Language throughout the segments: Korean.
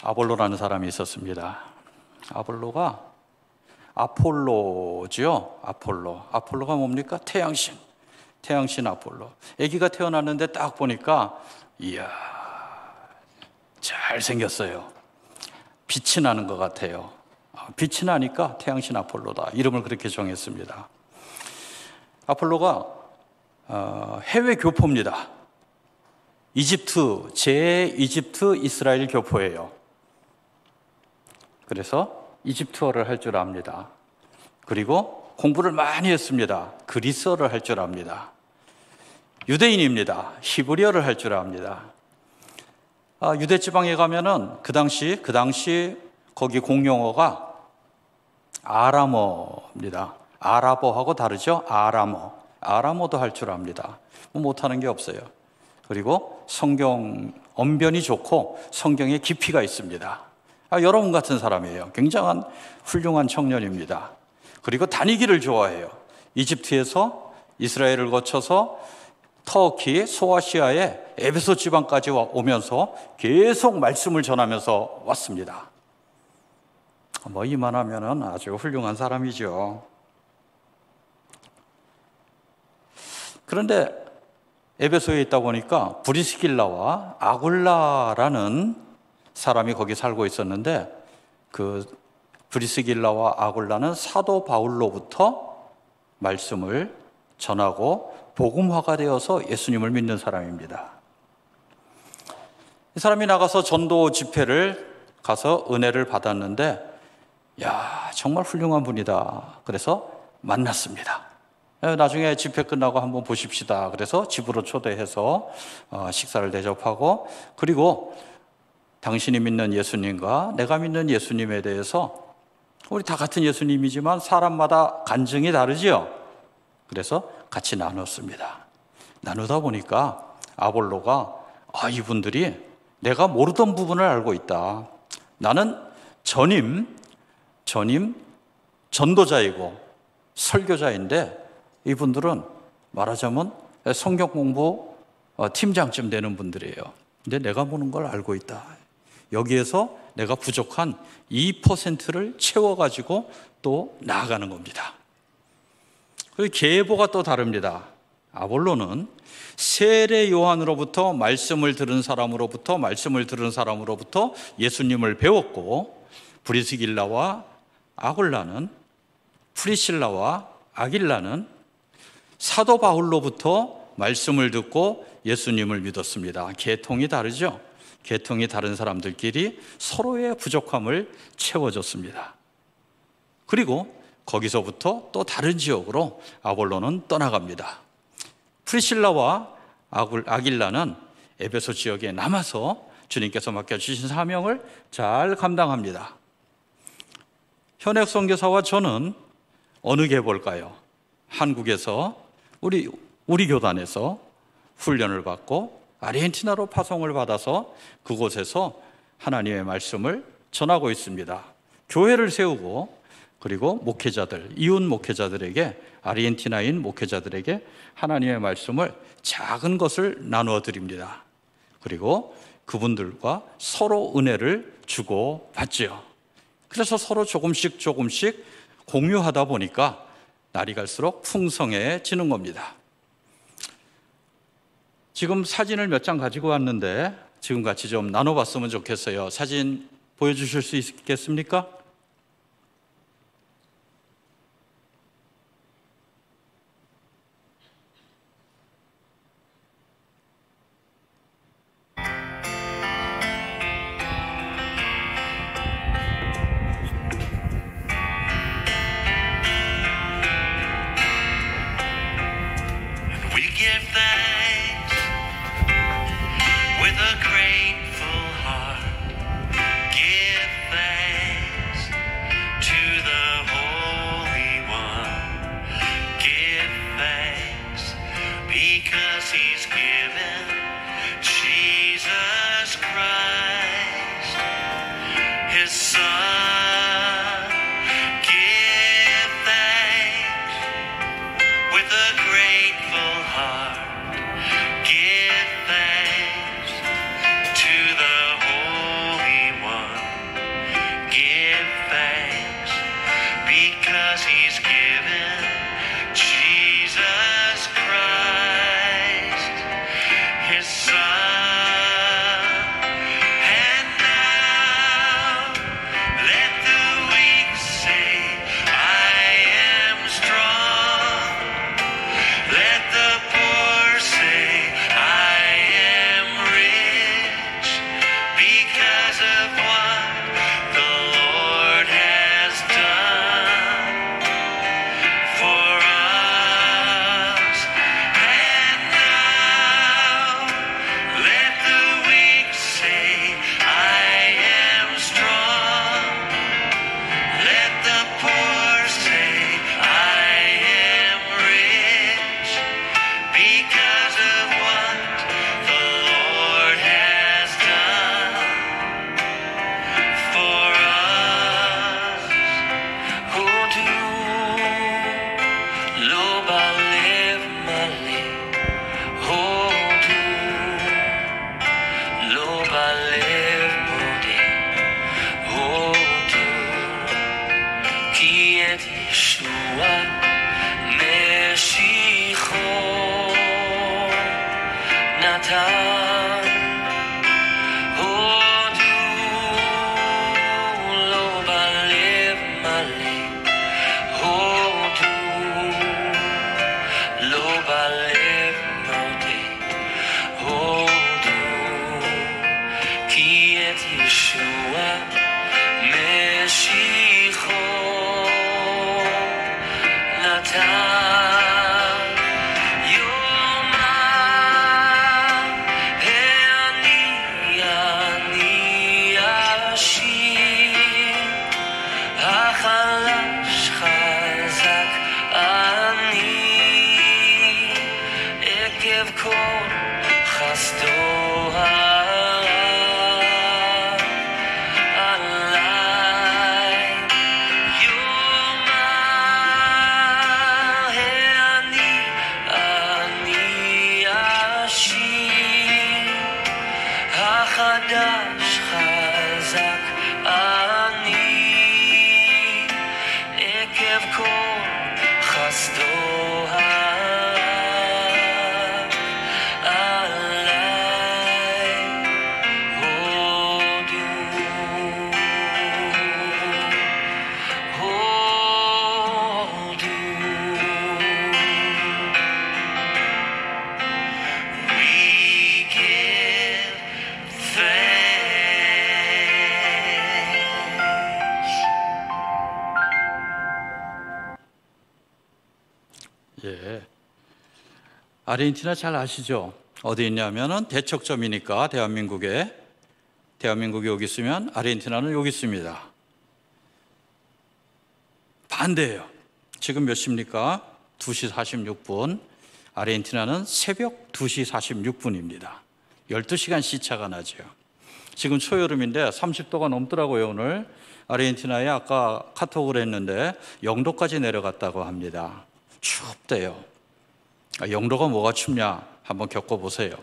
아볼로라는 사람이 있었습니다. 아볼로가 아폴로죠. 아폴로가 뭡니까? 태양신 아폴로. 아기가 태어났는데 딱 보니까 이야, 잘생겼어요. 빛이 나는 것 같아요. 빛이 나니까 태양신 아폴로다. 이름을 그렇게 정했습니다. 아폴로가 해외 교포입니다. 이집트 이스라엘 교포예요. 그래서 이집트어를 할 줄 압니다. 그리고 공부를 많이 했습니다. 그리스어를 할 줄 압니다. 유대인입니다. 히브리어를 할 줄 압니다. 유대 지방에 가면은 그 당시 거기 공용어가 아람어입니다. 아랍어하고 다르죠? 아람어도 할 줄 압니다. 못하는 게 없어요. 그리고 성경 언변이 좋고 성경에 깊이가 있습니다. 여러분 같은 사람이에요. 굉장한 훌륭한 청년입니다. 그리고 다니기를 좋아해요. 이집트에서 이스라엘을 거쳐서 터키, 소아시아의 에베소 지방까지 오면서 계속 말씀을 전하면서 왔습니다. 이만하면 아주 훌륭한 사람이죠. 그런데 에베소에 있다 보니까 브리스길라와 아굴라라는 사람이 거기 살고 있었는데, 그 브리스길라와 아굴라는 사도 바울로부터 말씀을 전하고 복음화가 되어서 예수님을 믿는 사람입니다. 이 사람이 나가서 전도 집회를 가서 은혜를 받았는데, 야, 정말 훌륭한 분이다. 그래서 만났습니다. 나중에 집회 끝나고 한번 보십시다. 그래서 집으로 초대해서 식사를 대접하고, 그리고 당신이 믿는 예수님과 내가 믿는 예수님에 대해서, 우리 다 같은 예수님이지만 사람마다 간증이 다르지요. 그래서 같이 나눴습니다. 나누다 보니까 아볼로가 이분들이 내가 모르던 부분을 알고 있다. 나는 전도자이고 설교자인데 이분들은 말하자면 성경 공부 팀장쯤 되는 분들이에요. 근데 내가 보는 걸 알고 있다. 여기에서 내가 부족한 2%를 채워가지고 또 나아가는 겁니다. 그리고 계보가 또 다릅니다. 아볼로는 세례 요한으로부터 말씀을 들은 사람으로부터 예수님을 배웠고, 브리스길라와 프리실라와 아길라는 사도 바울로부터 말씀을 듣고 예수님을 믿었습니다. 계통이 다르죠. 계통이 다른 사람들끼리 서로의 부족함을 채워줬습니다. 그리고 거기서부터 또 다른 지역으로 아볼로는 떠나갑니다. 프리실라와 아길라는 에베소 지역에 남아서 주님께서 맡겨주신 사명을 잘 감당합니다. 현역 선교사와 저는 어느 계볼까요? 한국에서 우리 교단에서 훈련을 받고 아르헨티나로 파송을 받아서 그곳에서 하나님의 말씀을 전하고 있습니다. 교회를 세우고, 그리고 목회자들, 이웃 목회자들에게, 아르헨티나인 목회자들에게 하나님의 말씀을 작은 것을 나누어 드립니다. 그리고 그분들과 서로 은혜를 주고 받지요. 그래서 서로 조금씩 공유하다 보니까 날이 갈수록 풍성해지는 겁니다. 지금 사진을 몇 장 가지고 왔는데 지금 같이 좀 나눠봤으면 좋겠어요. 사진 보여주실 수 있겠습니까? Give thanks to the Holy One. because of what the Lord has done for us. And now let the weak say, I am strong. Let the poor say, I am rich, because of what the Lord has done for us. Oh, do lo balev male, oh, do lo balev mode, oh, do כי את ישוע משיחו נתן. הודו לו בלב מלא, הודו לו בלב מודה, הודו כי את ישוע משיחו החלש חזק אני עקב כל חסדו הרב עליי. יומא אני אשיב, החדש חזק אני עקב כל חסדו הרב עליי. הודו, הודו. We give thanks. 예. 아르헨티나 잘 아시죠? 어디 있냐면은 대척점이니까 대한민국에 여기 있으면 아르헨티나는 여기 있습니다. 반대예요. 지금 몇 시입니까? 2시 46분. 아르헨티나는 새벽 2시 46분입니다. 12시간 시차가 나죠. 지금 초여름인데 30도가 넘더라고요, 오늘. 아르헨티나에 아까 카톡을 했는데 0도까지 내려갔다고 합니다. 춥대요. 0도가 뭐가 춥냐? 한번 겪어보세요.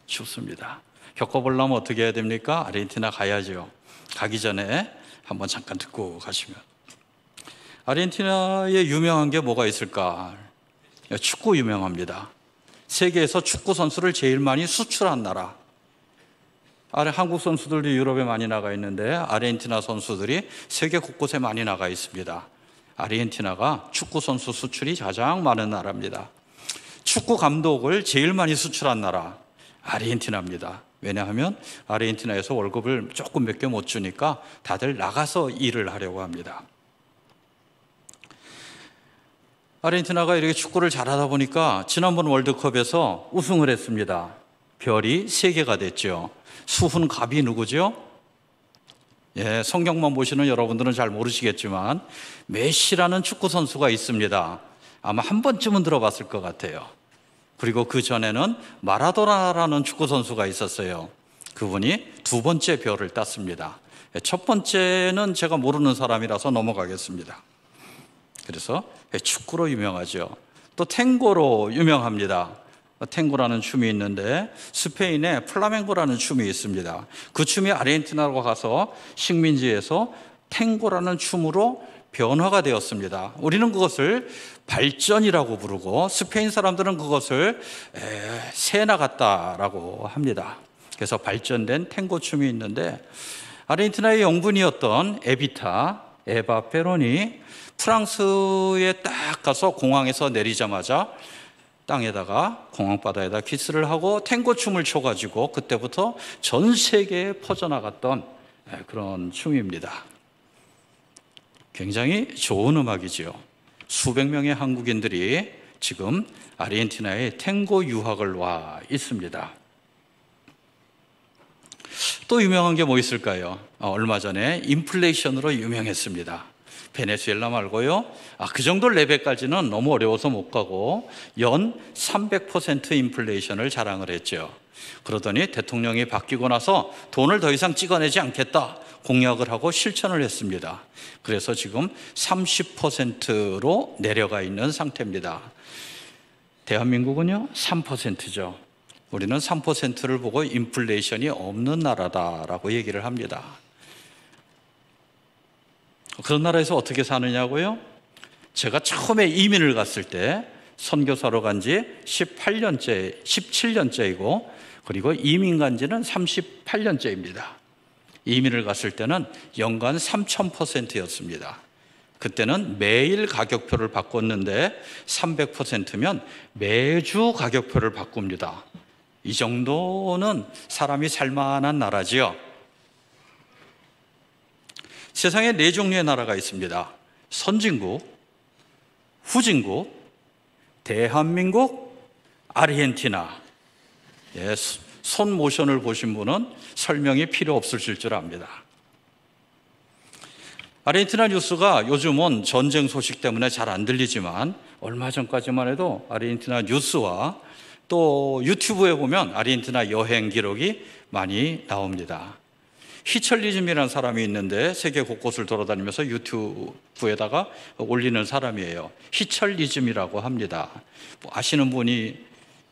춥습니다. 겪어보려면 어떻게 해야 됩니까? 아르헨티나 가야죠. 가기 전에 한번 잠깐 듣고 가시면. 아르헨티나에 유명한 게 뭐가 있을까? 축구 유명합니다. 세계에서 축구 선수를 제일 많이 수출한 나라. 한국 선수들도 유럽에 많이 나가 있는데 아르헨티나 선수들이 세계 곳곳에 많이 나가 있습니다. 아르헨티나가 축구 선수 수출이 가장 많은 나라입니다. 축구 감독을 제일 많이 수출한 나라 아르헨티나입니다. 왜냐하면 아르헨티나에서 월급을 조금 몇 개 못 주니까 다들 나가서 일을 하려고 합니다. 아르헨티나가 이렇게 축구를 잘하다 보니까 지난번 월드컵에서 우승을 했습니다. 별이 3개가 됐죠. 수훈갑이 누구죠? 예, 성경만 보시는 여러분들은 잘 모르시겠지만 메시라는 축구 선수가 있습니다. 아마 한 번쯤은 들어봤을 것 같아요. 그리고 그 전에는 마라도나라는 축구 선수가 있었어요. 그분이 2번째 별을 땄습니다. 첫 번째는 제가 모르는 사람이라서 넘어가겠습니다. 그래서 축구로 유명하죠. 또 탱고로 유명합니다. 탱고라는 춤이 있는데 스페인에 플라멩고라는 춤이 있습니다. 그 춤이 아르헨티나로 가서 식민지에서 탱고라는 춤으로 변화가 되었습니다. 우리는 그것을 발전이라고 부르고 스페인 사람들은 그것을 세나 같다라고 합니다. 그래서 발전된 탱고 춤이 있는데 아르헨티나의 영분이었던 에바 페론이 프랑스에 딱 가서 공항에서 내리자마자 땅에다가 공항바다에다 키스를 하고 탱고 춤을 춰가지고 그때부터 전 세계에 퍼져나갔던 그런 춤입니다. 굉장히 좋은 음악이지요. 수백 명의 한국인들이 지금 아르헨티나에 탱고 유학을 와 있습니다. 또 유명한 게 뭐 있을까요? 얼마 전에 인플레이션으로 유명했습니다. 베네수엘라 말고요. 그 정도 레벨까지는 너무 어려워서 못 가고 연 300% 인플레이션을 자랑을 했죠. 그러더니 대통령이 바뀌고 나서 돈을 더 이상 찍어내지 않겠다 공약을 하고 실천을 했습니다. 그래서 지금 30%로 내려가 있는 상태입니다. 대한민국은요 3%죠. 우리는 3%를 보고 인플레이션이 없는 나라다라고 얘기를 합니다. 그런 나라에서 어떻게 사느냐고요? 제가 처음에 이민을 갔을 때 선교사로 간 지 17년째이고 그리고 이민 간 지는 38년째입니다. 이민을 갔을 때는 연간 3000%였습니다. 그때는 매일 가격표를 바꿨는데 300%면 매주 가격표를 바꿉니다. 이 정도는 사람이 살만한 나라지요. 세상에 4종류의 나라가 있습니다. 선진국, 후진국, 대한민국, 아르헨티나. 손 모션을 보신 분은 설명이 필요 없으실 줄 압니다. 아르헨티나 뉴스가 요즘은 전쟁 소식 때문에 잘 안 들리지만 얼마 전까지만 해도 아르헨티나 뉴스와 또 유튜브에 보면 아르헨티나 여행 기록이 많이 나옵니다. 히철리즘이라는 사람이 있는데 세계 곳곳을 돌아다니면서 유튜브에다가 올리는 사람이에요. 히철리즘이라고 합니다. 아시는 분이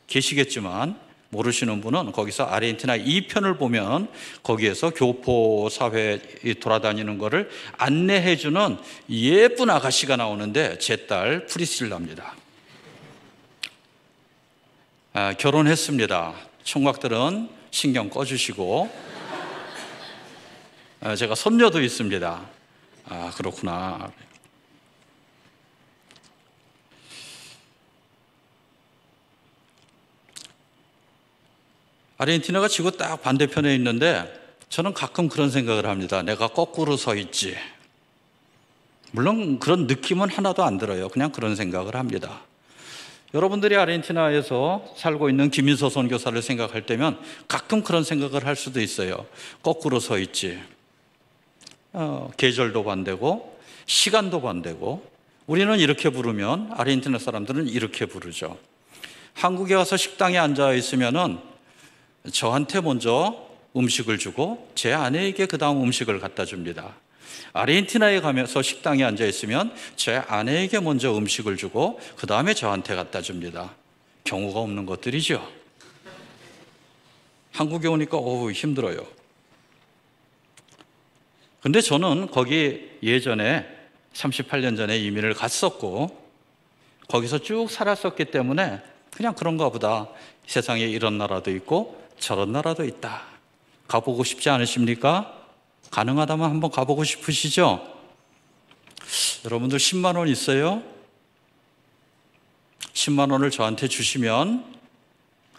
계시겠지만 모르시는 분은 거기서 아르헨티나 2편을 보면 거기에서 교포 사회 돌아다니는 거를 안내해주는 예쁜 아가씨가 나오는데 제 딸 프리실라입니다. 결혼했습니다. 총각들은 신경 꺼주시고 제가 손녀도 있습니다. 그렇구나. 아르헨티나가 지구 딱 반대편에 있는데 저는 가끔 그런 생각을 합니다. 내가 거꾸로 서 있지. 물론 그런 느낌은 하나도 안 들어요. 그냥 그런 생각을 합니다. 여러분들이 아르헨티나에서 살고 있는 김인서 선교사를 생각할 때면 가끔 그런 생각을 할 수도 있어요. 거꾸로 서 있지. 계절도 반대고 시간도 반대고 우리는 이렇게 부르면 아르헨티나 사람들은 이렇게 부르죠. 한국에 와서 식당에 앉아 있으면은 저한테 먼저 음식을 주고 제 아내에게 그 다음 음식을 갖다 줍니다. 아르헨티나에 가면서 식당에 앉아 있으면 제 아내에게 먼저 음식을 주고 그 다음에 저한테 갖다 줍니다. 경우가 없는 것들이죠. 한국에 오니까 힘들어요. 근데 저는 거기 예전에 38년 전에 이민을 갔었고 거기서 쭉 살았었기 때문에 그냥 그런가 보다. 세상에 이런 나라도 있고 저런 나라도 있다. 가보고 싶지 않으십니까? 가능하다면 한번 가보고 싶으시죠? 여러분들 10만 원 있어요? 10만 원을 저한테 주시면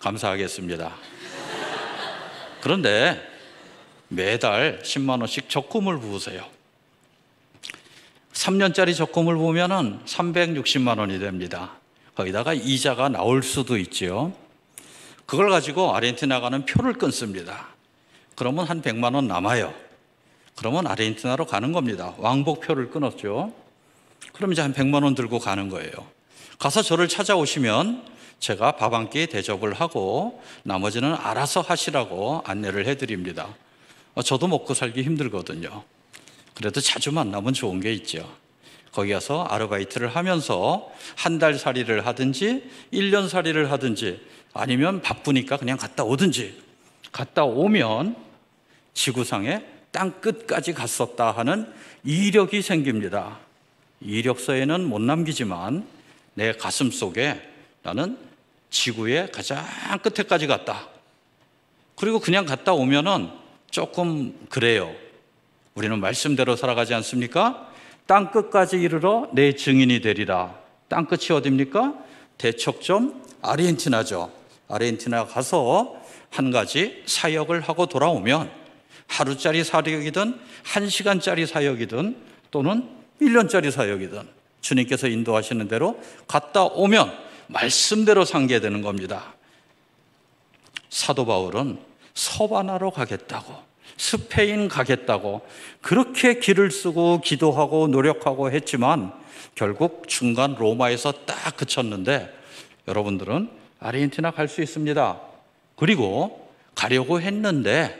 감사하겠습니다. 그런데 매달 10만 원씩 적금을 부으세요. 3년짜리 적금을 부으면 360만 원이 됩니다. 거기다가 이자가 나올 수도 있죠. 그걸 가지고 아르헨티나 가는 표를 끊습니다. 그러면 한 100만 원 남아요. 그러면 아르헨티나로 가는 겁니다. 왕복표를 끊었죠. 그럼 이제 한 100만 원 들고 가는 거예요. 가서 저를 찾아오시면 제가 밥 한 끼 대접을 하고 나머지는 알아서 하시라고 안내를 해드립니다. 저도 먹고 살기 힘들거든요. 그래도 자주 만나면 좋은 게 있죠. 거기 가서 아르바이트를 하면서 한 달 살이를 하든지 1년 살이를 하든지 아니면 바쁘니까 그냥 갔다 오든지 갔다 오면 지구상에 땅 끝까지 갔었다 하는 이력이 생깁니다. 이력서에는 못 남기지만 내 가슴 속에 나는 지구의 가장 끝에까지 갔다. 그리고 그냥 갔다 오면은 조금 그래요. 우리는 말씀대로 살아가지 않습니까? 땅 끝까지 이르러 내 증인이 되리라. 땅 끝이 어디입니까? 대척점 아르헨티나죠. 아르헨티나 가서 한 가지 사역을 하고 돌아오면 하루짜리 사역이든 1시간짜리 사역이든 또는 1년짜리 사역이든 주님께서 인도하시는 대로 갔다 오면 말씀대로 상계되는 겁니다. 사도 바울은 서바나로 가겠다고, 스페인 가겠다고 그렇게 길을 쓰고 기도하고 노력하고 했지만 결국 중간 로마에서 딱 그쳤는데, 여러분들은 아르헨티나 갈 수 있습니다. 그리고 가려고 했는데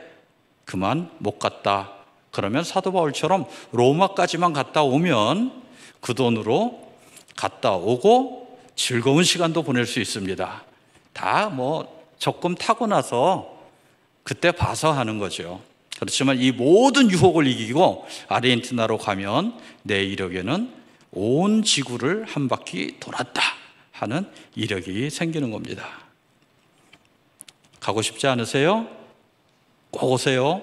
그만 못 갔다. 그러면 사도 바울처럼 로마까지만 갔다 오면 그 돈으로 갔다 오고 즐거운 시간도 보낼 수 있습니다. 다 뭐 적금 타고 나서 그때 봐서 하는 거죠. 그렇지만 이 모든 유혹을 이기고 아르헨티나로 가면 내 이력에는 온 지구를 한 바퀴 돌았다 하는 이력이 생기는 겁니다. 가고 싶지 않으세요? 꼭 오세요.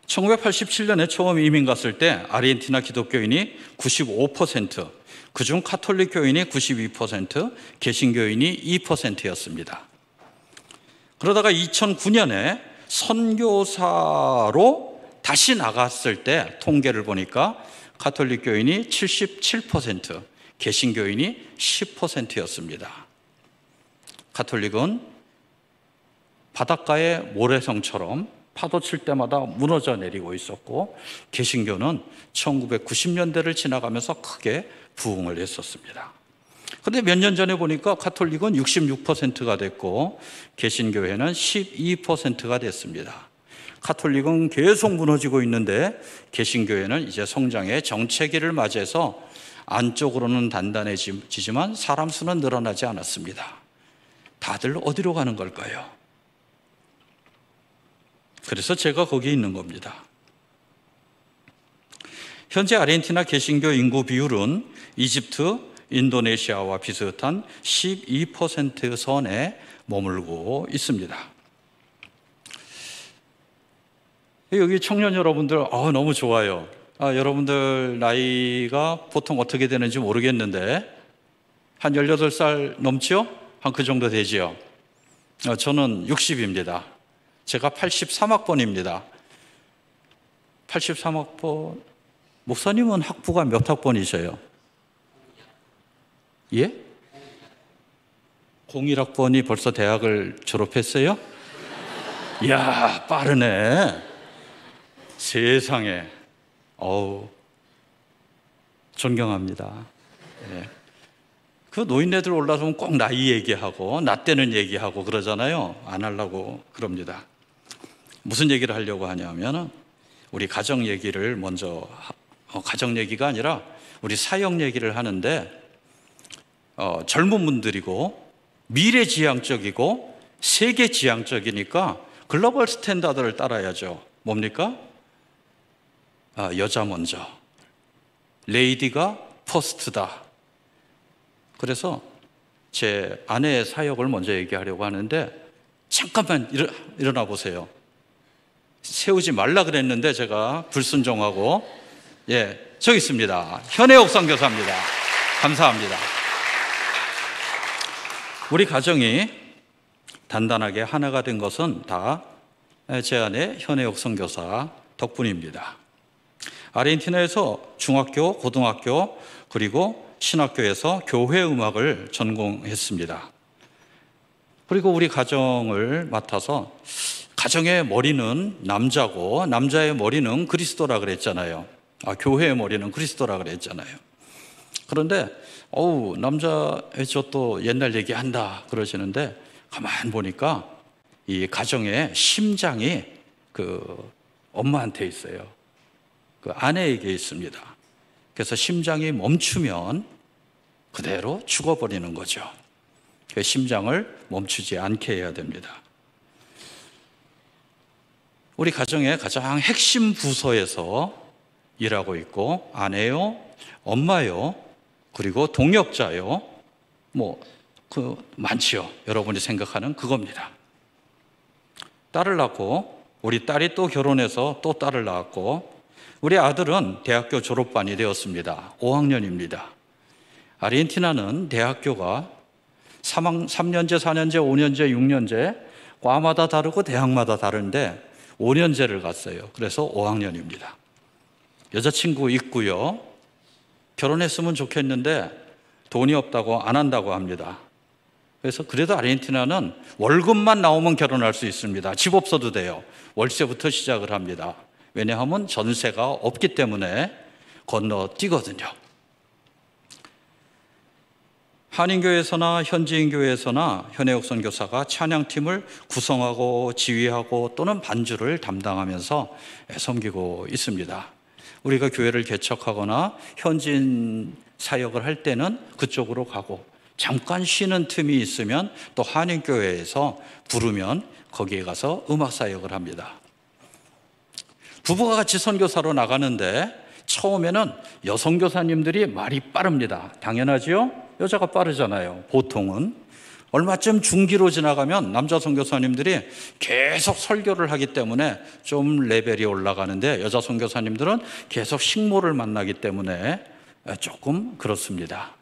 1987년에 처음 이민 갔을 때 아르헨티나 기독교인이 95%, 그중 카톨릭 교인이 92%, 개신교인이 2%였습니다. 그러다가 2009년에 선교사로 다시 나갔을 때 통계를 보니까 카톨릭 교인이 77%, 개신교인이 10%였습니다. 카톨릭은 바닷가의 모래성처럼 파도 칠 때마다 무너져 내리고 있었고, 개신교는 1990년대를 지나가면서 크게 부흥을 했었습니다. 그런데 몇 년 전에 보니까 카톨릭은 66%가 됐고 개신교회는 12%가 됐습니다. 카톨릭은 계속 무너지고 있는데 개신교회는 이제 성장의 정체기를 맞이해서 안쪽으로는 단단해지지만 사람 수는 늘어나지 않았습니다. 다들 어디로 가는 걸까요? 그래서 제가 거기에 있는 겁니다. 현재 아르헨티나 개신교 인구 비율은 이집트, 인도네시아와 비슷한 12% 선에 머물고 있습니다. 여기 청년 여러분들 너무 좋아요. 여러분들 나이가 보통 어떻게 되는지 모르겠는데 한 18살 넘지요? 한 그 정도 되지요? 저는 60입니다. 제가 83학번입니다. 83학번. 목사님은 학부가 몇 학번이셔요? 예? 01학번이 벌써 대학을 졸업했어요? 이야, 빠르네. 세상에. 존경합니다. 예. 그 노인네들 올라서면 꼭 나이 얘기하고 나 때는 얘기하고 그러잖아요. 안 하려고 그럽니다. 무슨 얘기를 하려고 하냐면 우리 가정 얘기를 먼저, 가정 얘기가 아니라 우리 사역 얘기를 하는데, 젊은 분들이고 미래지향적이고 세계지향적이니까 글로벌 스탠다드를 따라야죠. 뭡니까? 여자 먼저, 레이디가 퍼스트다. 그래서 제 아내의 사역을 먼저 얘기하려고 하는데, 잠깐만 일어나 보세요. 세우지 말라 그랬는데 제가 불순종하고, 저기 있습니다. 현혜옥 선교사입니다. 감사합니다. 우리 가정이 단단하게 하나가 된 것은 다 제 아내 현혜옥 선교사 덕분입니다. 아르헨티나에서 중학교, 고등학교, 그리고 신학교에서 교회 음악을 전공했습니다. 그리고 우리 가정을 맡아서, 가정의 머리는 남자고 남자의 머리는 그리스도라 그랬잖아요. 교회의 머리는 그리스도라 그랬잖아요. 그런데 남자 저 또 옛날 얘기한다 그러시는데, 가만 보니까 이 가정의 심장이 그 엄마한테 있어요. 그 아내에게 있습니다. 그래서 심장이 멈추면 그대로 죽어버리는 거죠. 그 심장을 멈추지 않게 해야 됩니다. 우리 가정의 가장 핵심 부서에서 일하고 있고, 아내요, 엄마요, 그리고 동역자요, 많지요. 여러분이 생각하는 그겁니다. 딸을 낳고, 우리 딸이 또 결혼해서 또 딸을 낳았고, 우리 아들은 대학교 졸업반이 되었습니다. 5학년입니다. 아르헨티나는 대학교가 3년제, 4년제, 5년제, 6년제 과마다 다르고 대학마다 다른데 5년제를 갔어요. 그래서 5학년입니다. 여자친구 있고요. 결혼했으면 좋겠는데 돈이 없다고 안 한다고 합니다. 그래서 그래도 아르헨티나는 월급만 나오면 결혼할 수 있습니다. 집 없어도 돼요. 월세부터 시작을 합니다. 왜냐하면 전세가 없기 때문에 건너뛰거든요. 한인교회에서나 현지인교회에서나 현혜옥 선교사가 찬양팀을 구성하고 지휘하고 또는 반주를 담당하면서 섬기고 있습니다. 우리가 교회를 개척하거나 현지인 사역을 할 때는 그쪽으로 가고 잠깐 쉬는 틈이 있으면 또 한인교회에서 부르면 거기에 가서 음악 사역을 합니다. 부부가 같이 선교사로 나가는데 처음에는 여성 교사님들이 말이 빠릅니다. 당연하지요? 여자가 빠르잖아요. 보통은. 얼마쯤 중기로 지나가면 남자 선교사님들이 계속 설교를 하기 때문에 좀 레벨이 올라가는데 여자 선교사님들은 계속 식모를 만나기 때문에 조금 그렇습니다.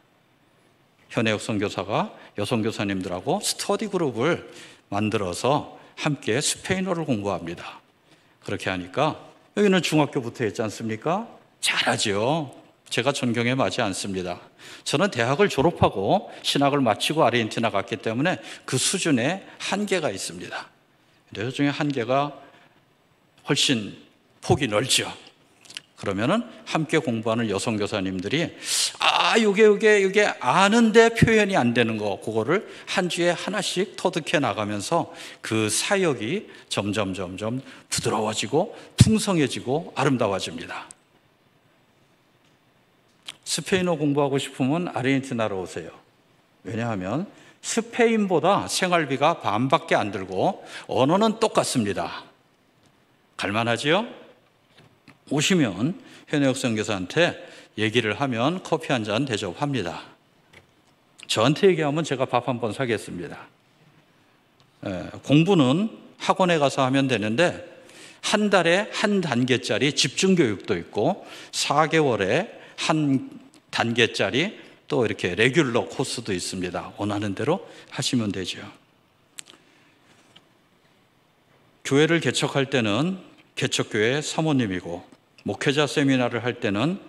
현혜옥 선교사가 여성 교사님들하고 스터디 그룹을 만들어서 함께 스페인어를 공부합니다. 그렇게 하니까 여기는 중학교부터 했지 않습니까? 잘하죠. 제가 존경에 맞지 않습니다. 저는 대학을 졸업하고 신학을 마치고 아르헨티나 갔기 때문에 그 수준에 한계가 있습니다. 그 중에 한계가 훨씬 폭이 넓죠. 그러면은 함께 공부하는 여성 교사님들이 이게 아는데 표현이 안 되는 거, 그거를 한 주에 하나씩 터득해 나가면서 그 사역이 점점 부드러워지고 풍성해지고 아름다워집니다. 스페인어 공부하고 싶으면 아르헨티나로 오세요. 왜냐하면 스페인보다 생활비가 반밖에 안 들고 언어는 똑같습니다. 갈만하지요? 오시면 현혜옥 선교사한테 얘기를 하면 커피 한 잔 대접합니다. 저한테 얘기하면 제가 밥 한 번 사겠습니다. 공부는 학원에 가서 하면 되는데 한 달에 한 단계짜리 집중교육도 있고 4개월에 한 단계짜리 또 이렇게 레귤러 코스도 있습니다. 원하는 대로 하시면 되죠. 교회를 개척할 때는 개척교회 사모님이고 목회자 세미나를 할 때는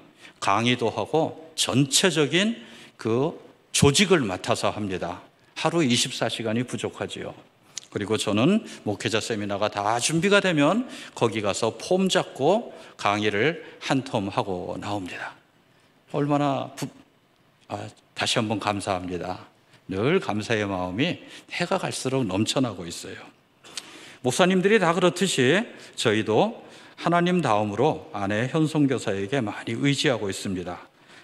강의도 하고 전체적인 그 조직을 맡아서 합니다. 하루 24시간이 부족하지요. 그리고 저는 목회자 세미나가 다 준비가 되면 거기 가서 폼 잡고 강의를 한 텀 하고 나옵니다. 얼마나 다시 한번 감사합니다. 늘 감사의 마음이 해가 갈수록 넘쳐나고 있어요. 목사님들이 다 그렇듯이 저희도 하나님 다음으로 아내 현송교사에게 많이 의지하고 있습니다.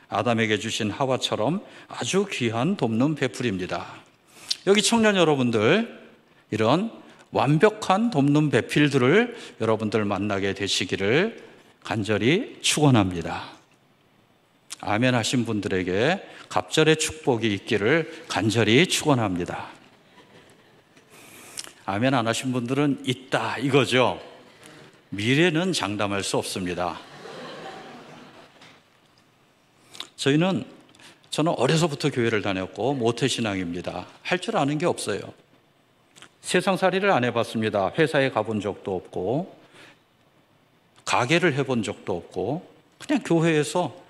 아담에게 주신 하와처럼 아주 귀한 돕는 배필입니다. 여기 청년 여러분들, 이런 완벽한 돕는 배필들을 여러분들 만나게 되시기를 간절히 축원합니다. 아멘 하신 분들에게 갑절의 축복이 있기를 간절히 축원합니다. 아멘 안 하신 분들은 있다 이거죠. 미래는 장담할 수 없습니다. 저는 어려서부터 교회를 다녔고 모태신앙입니다. 할 줄 아는 게 없어요. 세상살이를 안 해봤습니다. 회사에 가본 적도 없고 가게를 해본 적도 없고 그냥 교회에서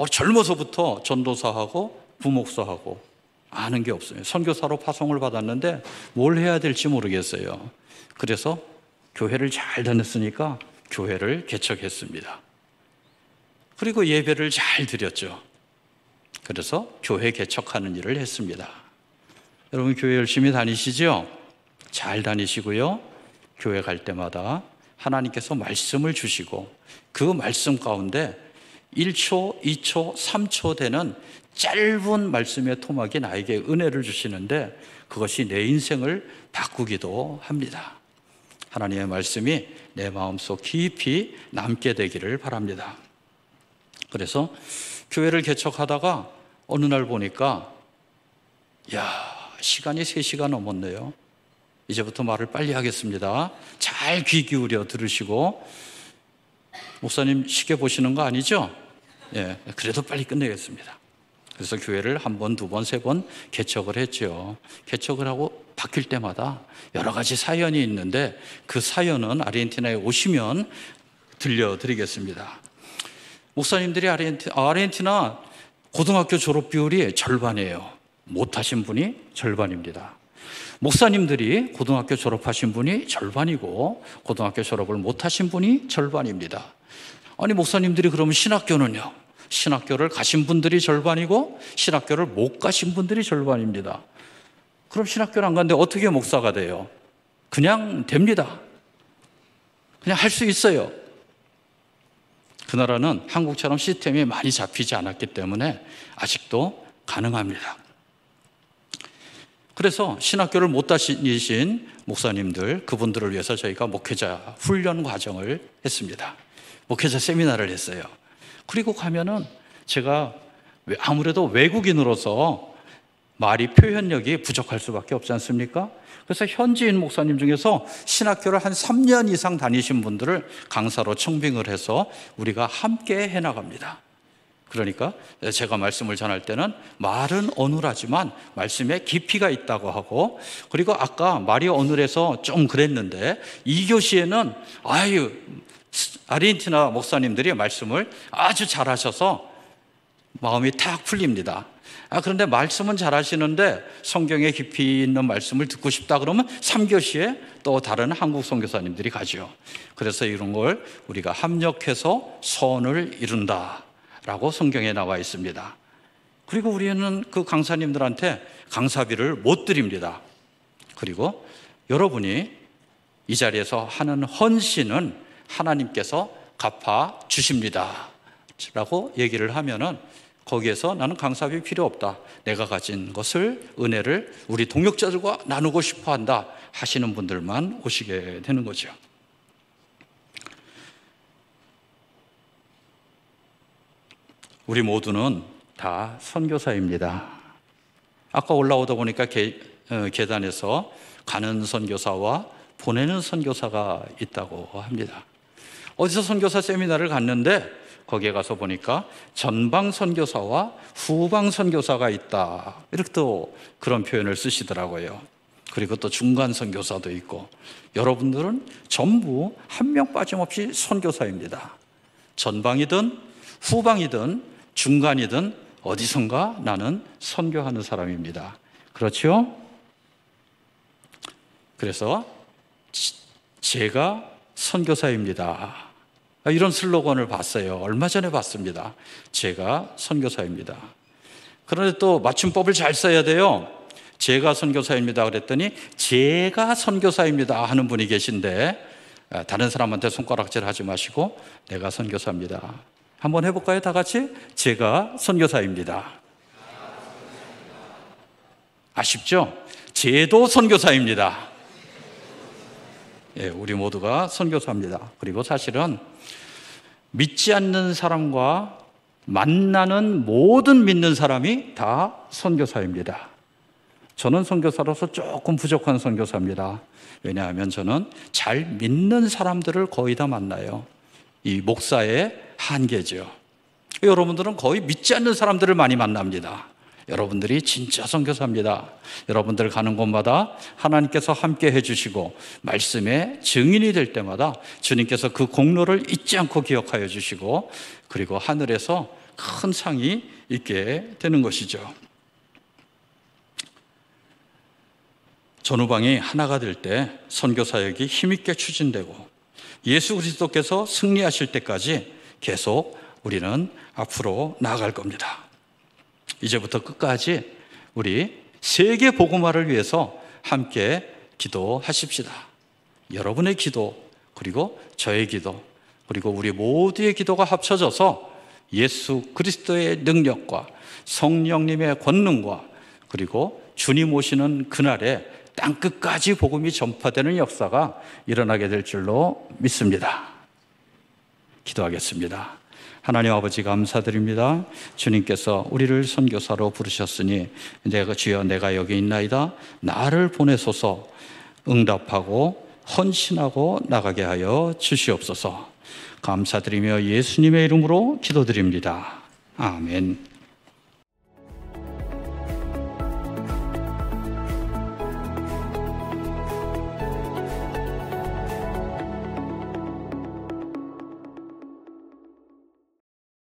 젊어서부터 전도사하고 부목사하고 아는 게 없어요. 선교사로 파송을 받았는데 뭘 해야 될지 모르겠어요. 그래서 교회를 잘 다녔으니까 교회를 개척했습니다. 그리고 예배를 잘 드렸죠. 그래서 교회 개척하는 일을 했습니다. 여러분 교회 열심히 다니시죠? 잘 다니시고요. 교회 갈 때마다 하나님께서 말씀을 주시고 그 말씀 가운데 1초, 2초, 3초 되는 짧은 말씀의 토막이 나에게 은혜를 주시는데 그것이 내 인생을 바꾸기도 합니다. 하나님의 말씀이 내 마음속 깊이 남게 되기를 바랍니다. 그래서 교회를 개척하다가 어느 날 보니까 시간이 3시가 넘었네요. 이제부터 말을 빨리 하겠습니다. 잘 귀 기울여 들으시고 목사님 시계 보시는 거 아니죠? 그래도 빨리 끝내겠습니다. 그래서 교회를 한 번, 두 번, 세 번 개척을 했죠. 개척을 하고 바뀔 때마다 여러 가지 사연이 있는데 그 사연은 아르헨티나에 오시면 들려드리겠습니다. 목사님들이 아르헨티나 고등학교 졸업 비율이 절반이에요. 못하신 분이 절반입니다. 목사님들이 고등학교 졸업하신 분이 절반이고 고등학교 졸업을 못하신 분이 절반입니다. 아니 목사님들이 그러면 신학교는요? 신학교를 가신 분들이 절반이고 신학교를 못 가신 분들이 절반입니다. 그럼 신학교를 안 갔는데 어떻게 목사가 돼요? 그냥 됩니다. 그냥 할 수 있어요. 그 나라는 한국처럼 시스템이 많이 잡히지 않았기 때문에 아직도 가능합니다. 그래서 신학교를 못 다니신 목사님들, 그분들을 위해서 저희가 목회자 훈련 과정을 했습니다. 목회자 세미나를 했어요. 그리고 가면은 제가 아무래도 외국인으로서 말이 표현력이 부족할 수밖에 없지 않습니까? 그래서 현지인 목사님 중에서 신학교를 한 3년 이상 다니신 분들을 강사로 청빙을 해서 우리가 함께 해나갑니다. 그러니까 제가 말씀을 전할 때는 말은 어눌하지만 말씀에 깊이가 있다고 하고, 그리고 아까 말이 어눌해서 좀 그랬는데 2교시에는 아르헨티나 목사님들이 말씀을 아주 잘하셔서 마음이 탁 풀립니다. 그런데 말씀은 잘하시는데 성경에 깊이 있는 말씀을 듣고 싶다 그러면 3교시에 또 다른 한국 선교사님들이 가죠. 그래서 이런 걸 우리가 합력해서 선을 이룬다라고 성경에 나와 있습니다. 그리고 우리는 그 강사님들한테 강사비를 못 드립니다. 그리고 여러분이 이 자리에서 하는 헌신은 하나님께서 갚아 주십니다 라고 얘기를 하면은 거기에서 나는 강사비 필요 없다, 내가 가진 것을, 은혜를 우리 동역자들과 나누고 싶어 한다 하시는 분들만 오시게 되는 거죠. 우리 모두는 다 선교사입니다. 아까 올라오다 보니까 계단에서 가는 선교사와 보내는 선교사가 있다고 합니다. 어디서 선교사 세미나를 갔는데 거기에 가서 보니까 전방 선교사와 후방 선교사가 있다, 이렇게 또 그런 표현을 쓰시더라고요. 그리고 또 중간 선교사도 있고, 여러분들은 전부 한 명 빠짐없이 선교사입니다. 전방이든 후방이든 중간이든 어디선가 나는 선교하는 사람입니다. 그렇죠? 그래서 제가 선교사입니다, 이런 슬로건을 봤어요. 얼마 전에 봤습니다. 제가 선교사입니다. 그런데 또 맞춤법을 잘 써야 돼요. 제가 선교사입니다 그랬더니 제가 선교사입니다 하는 분이 계신데, 다른 사람한테 손가락질 하지 마시고 내가 선교사입니다. 한번 해볼까요? 다 같이. 제가 선교사입니다. 아쉽죠? 제도 선교사입니다. 예, 우리 모두가 선교사입니다. 그리고 사실은 믿지 않는 사람과 만나는 모든 믿는 사람이 다 선교사입니다. 저는 선교사로서 조금 부족한 선교사입니다. 왜냐하면 저는 잘 믿는 사람들을 거의 다 만나요. 이 목사의 한계죠. 여러분들은 거의 믿지 않는 사람들을 많이 만납니다. 여러분들이 진짜 선교사입니다. 여러분들 가는 곳마다 하나님께서 함께 해주시고 말씀의 증인이 될 때마다 주님께서 그 공로를 잊지 않고 기억하여 주시고, 그리고 하늘에서 큰 상이 있게 되는 것이죠. 전후방이 하나가 될 때 선교사역이 힘있게 추진되고 예수 그리스도께서 승리하실 때까지 계속 우리는 앞으로 나아갈 겁니다. 이제부터 끝까지 우리 세계 복음화를 위해서 함께 기도하십시다. 여러분의 기도, 그리고 저의 기도, 그리고 우리 모두의 기도가 합쳐져서 예수 그리스도의 능력과 성령님의 권능과 그리고 주님 오시는 그날에 땅끝까지 복음이 전파되는 역사가 일어나게 될 줄로 믿습니다. 기도하겠습니다. 하나님 아버지 감사드립니다. 주님께서 우리를 선교사로 부르셨으니 주여 내가 여기 있나이다, 나를 보내소서 응답하고 헌신하고 나가게 하여 주시옵소서. 감사드리며 예수님의 이름으로 기도드립니다. 아멘.